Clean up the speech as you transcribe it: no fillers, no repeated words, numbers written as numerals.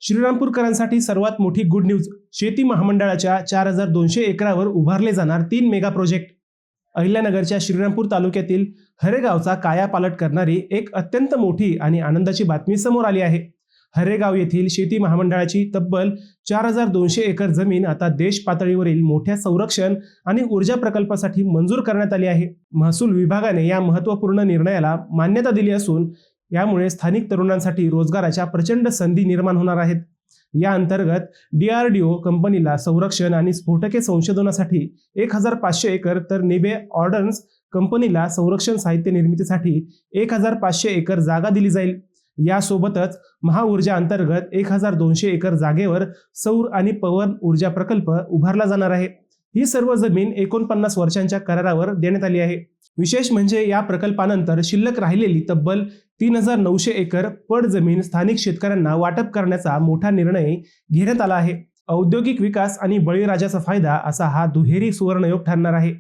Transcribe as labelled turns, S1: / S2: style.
S1: श्रीरामपूरकरांसाठी सर्वात मोठी good news. शेती महामंडळाच्या 4200 एकरावर उभारले जाणार 3 मेगा प्रोजेक्ट. अहिल्यानगरच्या श्रीरामपूर तालुक्यातील हरेगावचा कायापालट करणारी एक अत्यंत मोठी आणि आनंदाची बातमी समोर आली आहे. हरेगाव येथील शेती महामंडळाची तब्बल 4200 एकर जमीन आता देश पातळीवरील मोठ्या संरक्षण आणि ऊर्जा प्रकल्पासाठी मंजूर करण्यात आली आहे. महसूल विभागाने या महत्त्वपूर्ण निर्णयाला मान्यता दिली असून यामुळे स्थानिक तरुणांसाठी रोजगाराच्या प्रचंड संधी निर्माण होणार आहेत. या अंतर्गत DRDO कंपनीला संरक्षण आणि स्फोटके संशोधनासाठी 1500 एकर तर निबे ऑर्डन्स कंपनीला संरक्षण साहित्य निर्मितीसाठी 1500 एकर जागा दिली जाईल. यासोबतच महाऊर्जा अंतर्गत 1200 एकर जागेवर सौर आणि पवन ऊर्जा प्रकल्प उभारला जाणार आहे. ही सर्व जमीन 49 वर्षांच्या करारावर देण्यात आली आहे. विशेष म्हणजे या प्रकल्पानंतर शिल्लक राहिलेली तब्बल 3900 एकर पड जमीन स्थानिक शेतकऱ्यांना वाटप करण्याचा मोठा निर्णय घेण्यात आला आहे. औद्योगिक विकास आणि बळीराजाचा फायदा असा हा दुहेरी सुवर्णयोग ठरणार आहे.